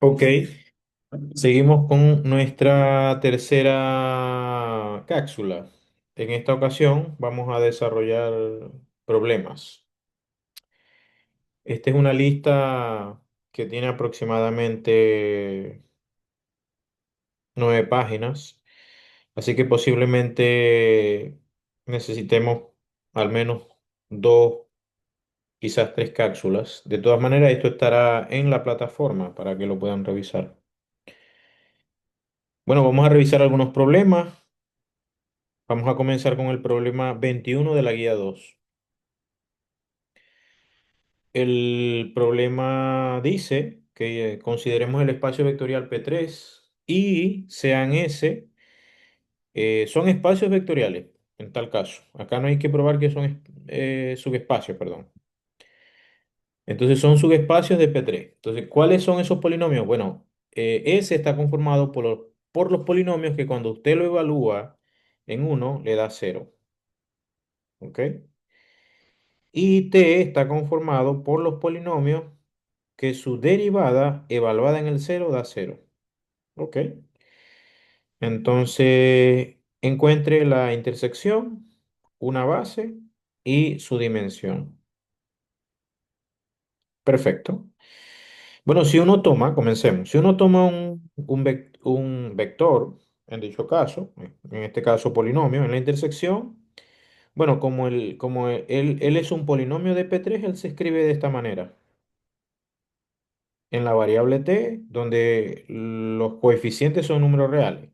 Ok, seguimos con nuestra tercera cápsula. En esta ocasión vamos a desarrollar problemas. Esta es una lista que tiene aproximadamente 9 páginas, así que posiblemente necesitemos al menos dos, quizás tres cápsulas. De todas maneras, esto estará en la plataforma para que lo puedan revisar. Bueno, vamos a revisar algunos problemas. Vamos a comenzar con el problema 21 de la guía 2. El problema dice que consideremos el espacio vectorial P3 y sean S, son espacios vectoriales en tal caso. Acá no hay que probar que son subespacios, perdón. Entonces son subespacios de P3. Entonces, ¿cuáles son esos polinomios? Bueno, S está conformado por los polinomios que cuando usted lo evalúa en uno le da cero. ¿Ok? Y T está conformado por los polinomios que su derivada evaluada en el cero da cero. ¿Ok? Entonces, encuentre la intersección, una base y su dimensión. Perfecto. Bueno, si uno toma, comencemos, si uno toma un vector, en dicho caso, en este caso polinomio, en la intersección, bueno, él es un polinomio de P3, él se escribe de esta manera. En la variable t, donde los coeficientes son números reales.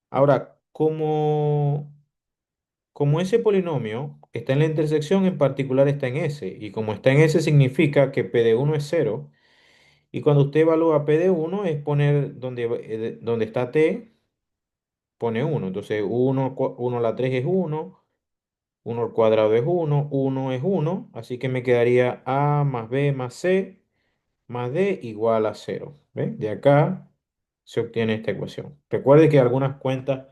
Ahora, como ese polinomio está en la intersección, en particular está en S, y como está en S significa que P de uno es cero, y cuando usted evalúa P de uno es poner donde está t, pone uno. Entonces uno a la 3 es uno al cuadrado es uno es uno, así que me quedaría A más B más C más D igual a cero. ¿Ve? De acá se obtiene esta ecuación. Recuerde que algunas cuentas,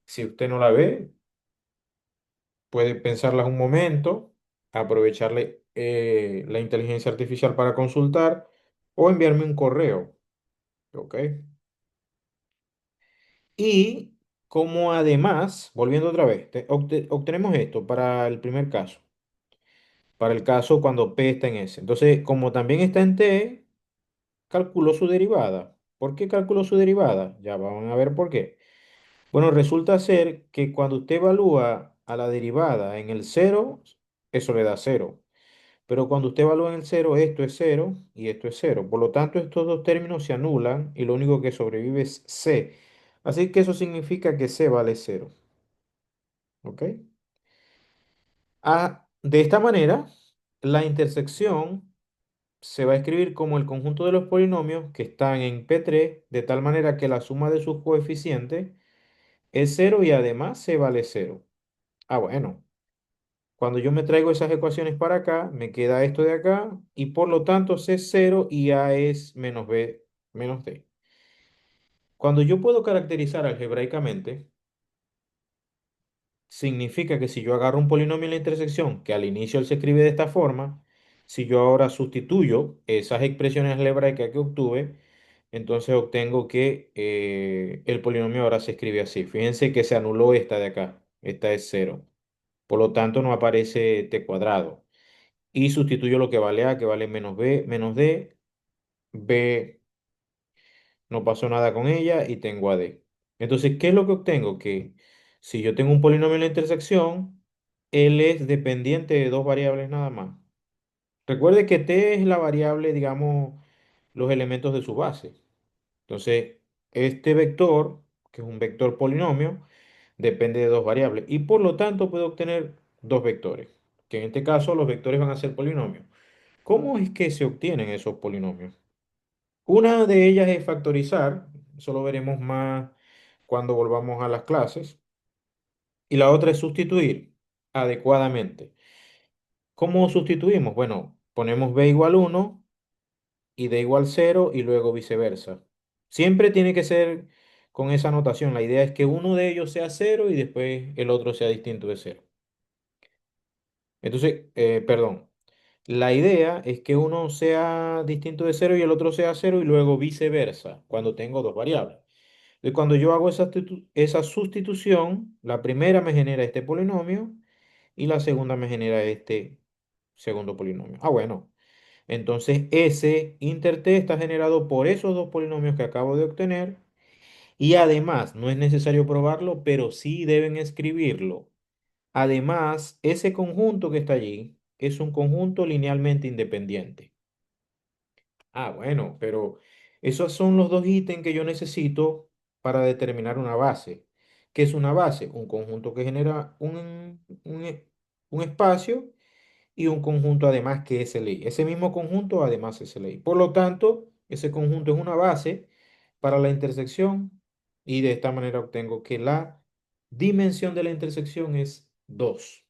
si usted no la ve, puede pensarlas un momento, aprovecharle la inteligencia artificial para consultar o enviarme un correo. ¿Ok? Y como además, volviendo otra vez, obtenemos esto para el primer caso, para el caso cuando P está en S. Entonces, como también está en T, calculó su derivada. ¿Por qué calculó su derivada? Ya van a ver por qué. Bueno, resulta ser que cuando usted evalúa a la derivada en el cero, eso le da cero. Pero cuando usted evalúa en el cero, esto es cero y esto es cero. Por lo tanto, estos dos términos se anulan y lo único que sobrevive es C. Así que eso significa que C vale cero. ¿Ok? De esta manera, la intersección se va a escribir como el conjunto de los polinomios que están en P3, de tal manera que la suma de sus coeficientes es cero y además C vale cero. Ah, bueno. Cuando yo me traigo esas ecuaciones para acá, me queda esto de acá y por lo tanto C es cero y A es menos B menos D. Cuando yo puedo caracterizar algebraicamente, significa que si yo agarro un polinomio en la intersección, que al inicio él se escribe de esta forma, si yo ahora sustituyo esas expresiones algebraicas que obtuve, entonces obtengo que el polinomio ahora se escribe así. Fíjense que se anuló esta de acá. Esta es cero. Por lo tanto, no aparece t cuadrado. Y sustituyo lo que vale a, que vale menos b, menos d. B no pasó nada con ella y tengo a d. Entonces, ¿qué es lo que obtengo? Que si yo tengo un polinomio en la intersección, él es dependiente de dos variables nada más. Recuerde que t es la variable, digamos, los elementos de su base. Entonces, este vector, que es un vector polinomio, depende de dos variables y por lo tanto puedo obtener dos vectores, que en este caso los vectores van a ser polinomios. ¿Cómo es que se obtienen esos polinomios? Una de ellas es factorizar, eso lo veremos más cuando volvamos a las clases, y la otra es sustituir adecuadamente. ¿Cómo sustituimos? Bueno, ponemos b igual 1 y d igual cero y luego viceversa. Siempre tiene que ser con esa notación. La idea es que uno de ellos sea cero y después el otro sea distinto de cero. Entonces, perdón. La idea es que uno sea distinto de cero y el otro sea cero y luego viceversa, cuando tengo dos variables. Entonces, cuando yo hago esa sustitución, la primera me genera este polinomio y la segunda me genera este segundo polinomio. Ah, bueno. Entonces, ese inter t está generado por esos dos polinomios que acabo de obtener y además, no es necesario probarlo, pero sí deben escribirlo. Además, ese conjunto que está allí es un conjunto linealmente independiente. Ah, bueno, pero esos son los dos ítems que yo necesito para determinar una base. ¿Qué es una base? Un conjunto que genera un espacio y un conjunto además que es LI. Ese mismo conjunto además es LI. Por lo tanto, ese conjunto es una base para la intersección y de esta manera obtengo que la dimensión de la intersección es 2.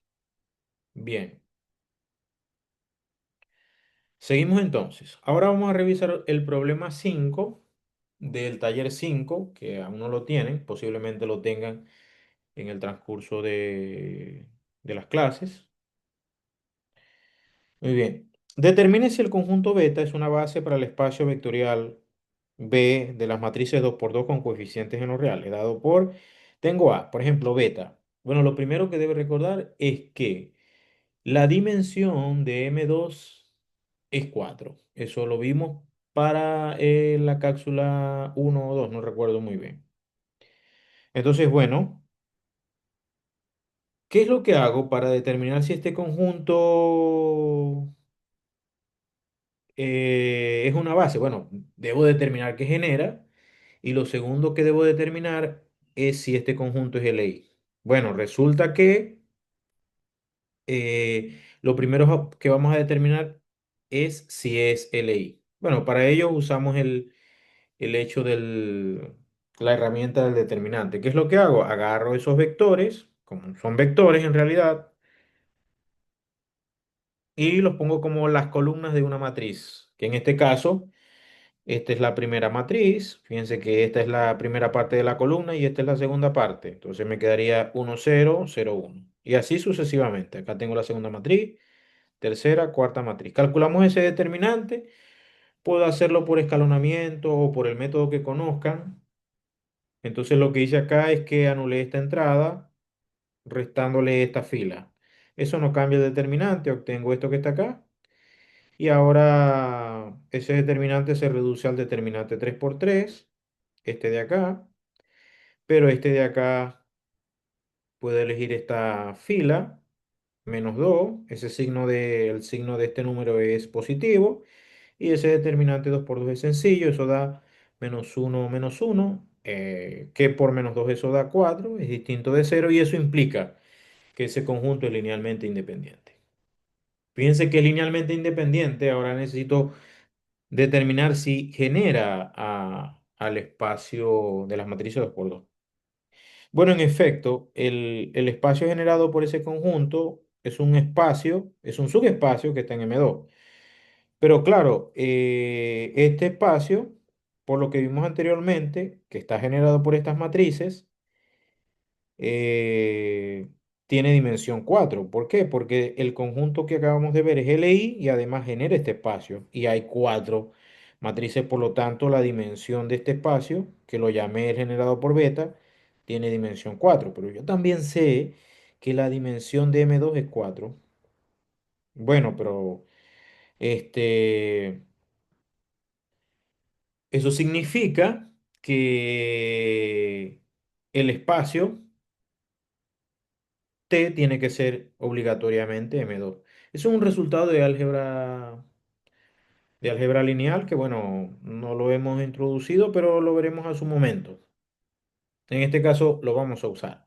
Bien, seguimos entonces. Ahora vamos a revisar el problema 5 del taller 5 que aún no lo tienen, posiblemente lo tengan en el transcurso de las clases. Muy bien. Determine si el conjunto beta es una base para el espacio vectorial B de las matrices 2 por 2 con coeficientes en los reales, dado por, tengo A, por ejemplo, beta. Bueno, lo primero que debe recordar es que la dimensión de M2 es 4. Eso lo vimos para la cápsula 1 o 2, no recuerdo muy bien. Entonces, bueno, ¿qué es lo que hago para determinar si este conjunto es una base? Bueno, debo determinar qué genera y lo segundo que debo determinar es si este conjunto es LI. Bueno, resulta que lo primero que vamos a determinar es si es LI. Bueno, para ello usamos el hecho la herramienta del determinante. ¿Qué es lo que hago? Agarro esos vectores, como son vectores en realidad, y los pongo como las columnas de una matriz, que en este caso, esta es la primera matriz. Fíjense que esta es la primera parte de la columna y esta es la segunda parte. Entonces me quedaría 1, 0, 0, 1. Y así sucesivamente. Acá tengo la segunda matriz, tercera, cuarta matriz. Calculamos ese determinante. Puedo hacerlo por escalonamiento o por el método que conozcan. Entonces lo que hice acá es que anulé esta entrada restándole esta fila. Eso no cambia el determinante, obtengo esto que está acá. Y ahora ese determinante se reduce al determinante 3 por 3 este de acá, pero este de acá puede elegir esta fila, -2 ese el signo de este número es positivo, y ese determinante 2 por 2 es sencillo, eso da -1, que por -2 eso da 4 es distinto de cero y eso implica que ese conjunto es linealmente independiente. Fíjense que es linealmente independiente, ahora necesito determinar si genera al espacio de las matrices 2 por 2. Bueno, en efecto, el espacio generado por ese conjunto es un espacio, es un subespacio que está en M2. Pero claro, este espacio, por lo que vimos anteriormente, que está generado por estas matrices, eh, tiene dimensión 4. ¿Por qué? Porque el conjunto que acabamos de ver es LI y además genera este espacio. Y hay cuatro matrices, por lo tanto, la dimensión de este espacio, que lo llamé el generado por beta, tiene dimensión 4. Pero yo también sé que la dimensión de M2 es 4. Bueno, pero este, eso significa que el espacio T tiene que ser obligatoriamente M2. Eso es un resultado de álgebra lineal que, bueno, no lo hemos introducido, pero lo veremos a su momento. En este caso lo vamos a usar.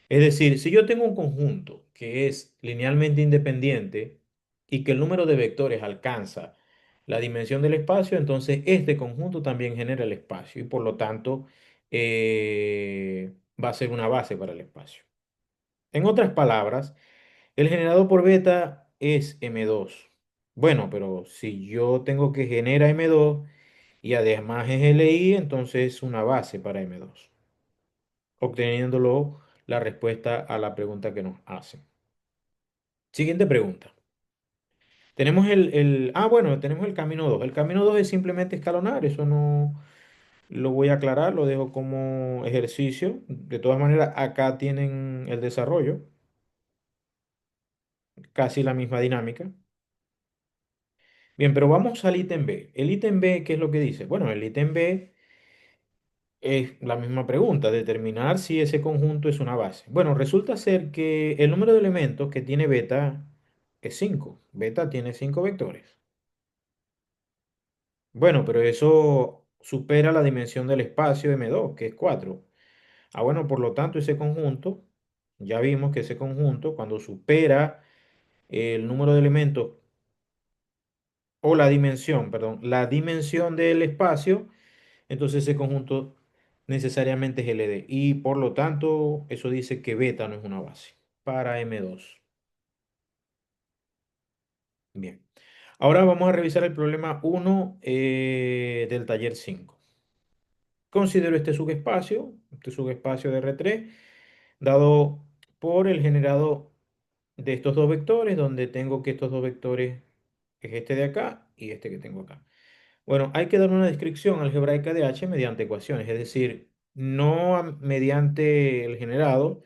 Es decir, si yo tengo un conjunto que es linealmente independiente y que el número de vectores alcanza la dimensión del espacio, entonces este conjunto también genera el espacio y por lo tanto va a ser una base para el espacio. En otras palabras, el generado por beta es M2. Bueno, pero si yo tengo que genera M2 y además es LI, entonces es una base para M2, obteniéndolo la respuesta a la pregunta que nos hacen. Siguiente pregunta. Bueno, tenemos el camino 2. El camino 2 es simplemente escalonar, eso no lo voy a aclarar, lo dejo como ejercicio. De todas maneras, acá tienen el desarrollo, casi la misma dinámica. Bien, pero vamos al ítem B. El ítem B, ¿qué es lo que dice? Bueno, el ítem B es la misma pregunta, determinar si ese conjunto es una base. Bueno, resulta ser que el número de elementos que tiene beta es 5. Beta tiene 5 vectores. Bueno, pero eso supera la dimensión del espacio M2, que es 4. Ah, bueno, por lo tanto, ese conjunto, ya vimos que ese conjunto, cuando supera el número de elementos o la dimensión, perdón, la dimensión del espacio, entonces ese conjunto necesariamente es LD. Y por lo tanto, eso dice que beta no es una base para M2. Bien. Ahora vamos a revisar el problema 1 del taller 5. Considero este subespacio de R3, dado por el generado de estos dos vectores, donde tengo que estos dos vectores es este de acá y este que tengo acá. Bueno, hay que dar una descripción algebraica de H mediante ecuaciones, es decir, no mediante el generado,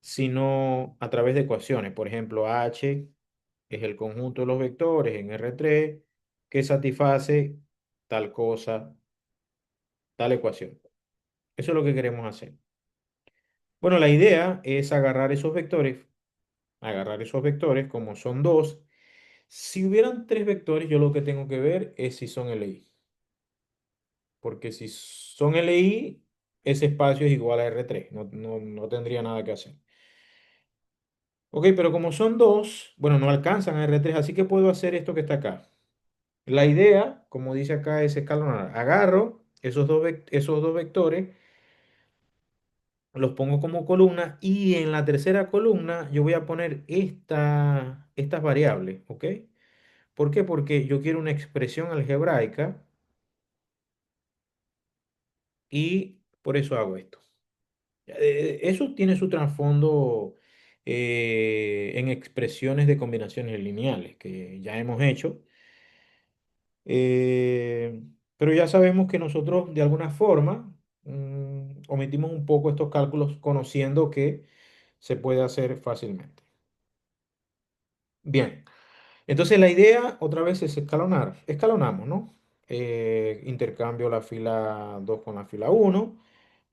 sino a través de ecuaciones. Por ejemplo, H es el conjunto de los vectores en R3 que satisface tal cosa, tal ecuación. Eso es lo que queremos hacer. Bueno, la idea es agarrar esos vectores como son dos. Si hubieran tres vectores, yo lo que tengo que ver es si son LI. Porque si son LI, ese espacio es igual a R3. No tendría nada que hacer. Ok, pero como son dos, bueno, no alcanzan a R3, así que puedo hacer esto que está acá. La idea, como dice acá, es escalonar. Agarro esos dos vectores, los pongo como columna y en la tercera columna yo voy a poner estas variables, ¿ok? ¿Por qué? Porque yo quiero una expresión algebraica y por eso hago esto. Eso tiene su trasfondo en expresiones de combinaciones lineales que ya hemos hecho. Eh, pero ya sabemos que nosotros de alguna forma omitimos un poco estos cálculos conociendo que se puede hacer fácilmente. Bien, entonces la idea otra vez es escalonar. Escalonamos, ¿no? Intercambio la fila 2 con la fila uno.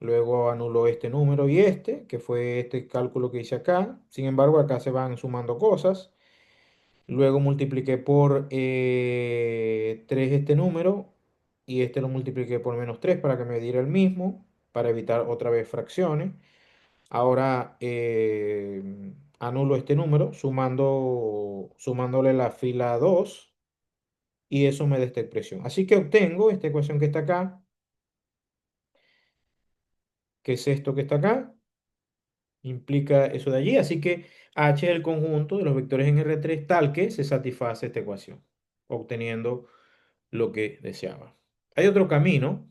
Luego anulo este número y este, que fue este cálculo que hice acá. Sin embargo, acá se van sumando cosas. Luego multipliqué por 3 este número y este lo multipliqué por -3 para que me diera el mismo, para evitar otra vez fracciones. Ahora anulo este número sumándole la fila 2 y eso me da esta expresión. Así que obtengo esta ecuación que está acá, que es esto que está acá, implica eso de allí. Así que H es el conjunto de los vectores en R3 tal que se satisface esta ecuación, obteniendo lo que deseaba. Hay otro camino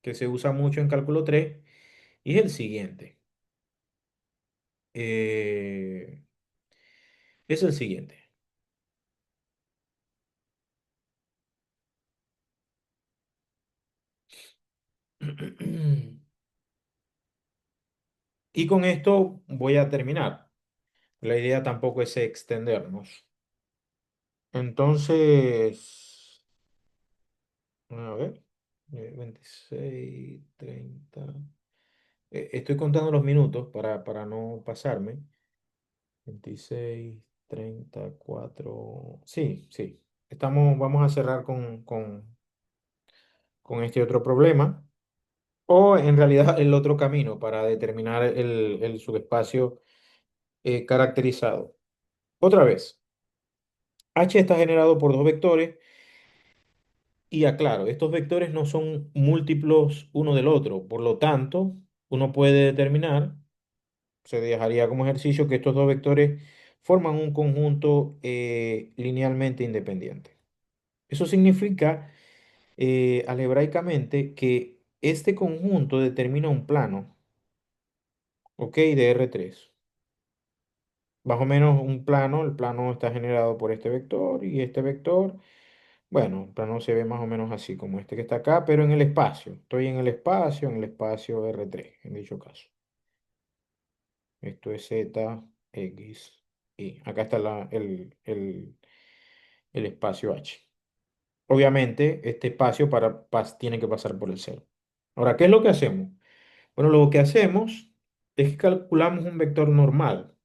que se usa mucho en cálculo 3 y es el siguiente. Eh, es el siguiente. Y con esto voy a terminar. La idea tampoco es extendernos. Entonces, a ver, 26, 30. Estoy contando los minutos para no pasarme. 26, 34. Sí, sí. Vamos a cerrar con este otro problema. O en realidad el otro camino para determinar el subespacio caracterizado. Otra vez, H está generado por dos vectores y aclaro, estos vectores no son múltiplos uno del otro. Por lo tanto, uno puede determinar, se dejaría como ejercicio que estos dos vectores forman un conjunto linealmente independiente. Eso significa algebraicamente que este conjunto determina un plano, ¿ok? De R3. más o menos un plano. El plano está generado por este vector y este vector. Bueno, el plano se ve más o menos así como este que está acá, pero en el espacio. Estoy en el espacio R3, en dicho caso. Esto es Z, X, Y. Acá está el espacio H. Obviamente, este espacio tiene que pasar por el cero. Ahora, ¿qué es lo que hacemos? Bueno, lo que hacemos es que calculamos un vector normal.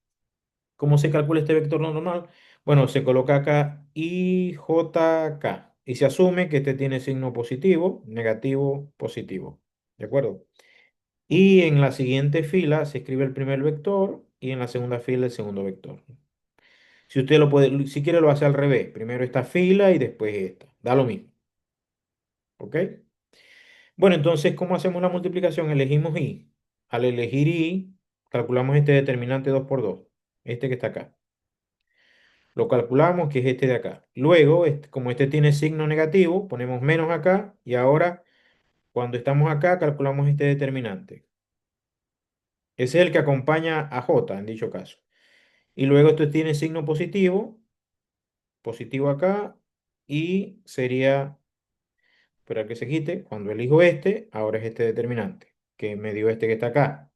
¿Cómo se calcula este vector normal? Bueno, se coloca acá IJK y se asume que este tiene signo positivo, negativo, positivo. ¿De acuerdo? Y en la siguiente fila se escribe el primer vector y en la segunda fila el segundo vector. Si usted lo puede, si quiere lo hace al revés. Primero esta fila y después esta. Da lo mismo. ¿Ok? Bueno, entonces, ¿cómo hacemos la multiplicación? Elegimos I. Al elegir I, calculamos este determinante 2 por 2. Este que está acá. Lo calculamos, que es este de acá. Luego, como este tiene signo negativo, ponemos menos acá y ahora, cuando estamos acá, calculamos este determinante. Ese es el que acompaña a J en dicho caso. Y luego esto tiene signo positivo, positivo acá, y sería, espera que se quite, cuando elijo este, ahora es este determinante, que me dio este que está acá.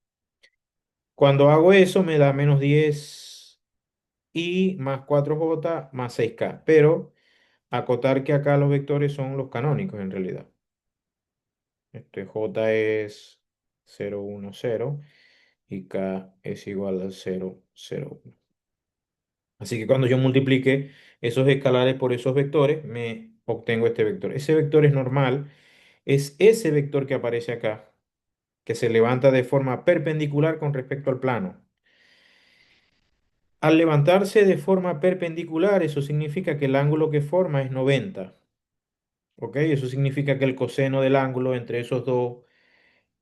Cuando hago eso me da menos 10 y más 4J más 6K, pero acotar que acá los vectores son los canónicos en realidad. Este J es 0, 1, 0 y K es igual al 0, 0, 1. Así que cuando yo multiplique esos escalares por esos vectores, me obtengo este vector. Ese vector es normal, es ese vector que aparece acá, que se levanta de forma perpendicular con respecto al plano. Al levantarse de forma perpendicular, eso significa que el ángulo que forma es 90. ¿Ok? Eso significa que el coseno del ángulo entre esos dos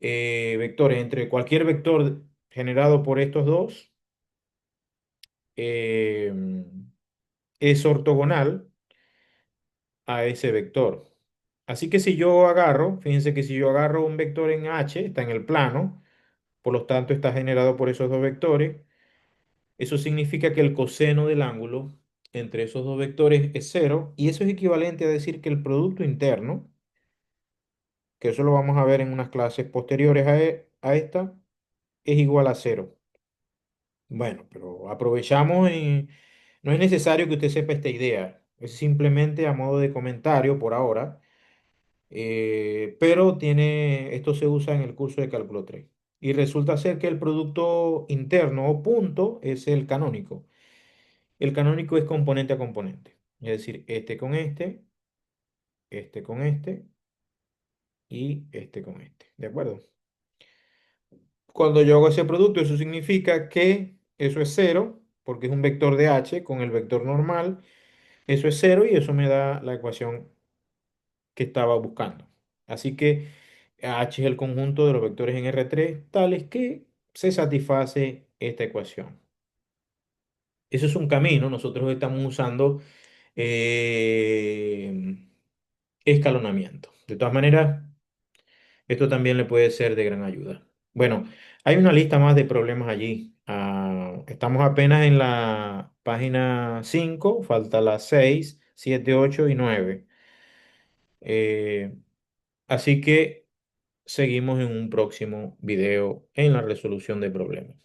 vectores, entre cualquier vector generado por estos dos, eh, es ortogonal a ese vector. Así que si yo agarro, fíjense que si yo agarro un vector en H, está en el plano, por lo tanto está generado por esos dos vectores, eso significa que el coseno del ángulo entre esos dos vectores es cero, y eso es equivalente a decir que el producto interno, que eso lo vamos a ver en unas clases posteriores a esta, es igual a cero. Bueno, pero aprovechamos y no es necesario que usted sepa esta idea, es simplemente a modo de comentario por ahora, pero esto se usa en el curso de cálculo 3. Y resulta ser que el producto interno o punto es el canónico. El canónico es componente a componente, es decir, este con este y este con este. ¿De acuerdo? Cuando yo hago ese producto, eso significa que eso es cero, porque es un vector de h con el vector normal. Eso es cero y eso me da la ecuación que estaba buscando. Así que h es el conjunto de los vectores en R3 tales que se satisface esta ecuación. Eso es un camino. Nosotros estamos usando eh, escalonamiento. De todas maneras, esto también le puede ser de gran ayuda. Bueno, hay una lista más de problemas allí. Estamos apenas en la página 5, falta las 6, 7, 8 y 9. Eh, Así que seguimos en un próximo video en la resolución de problemas.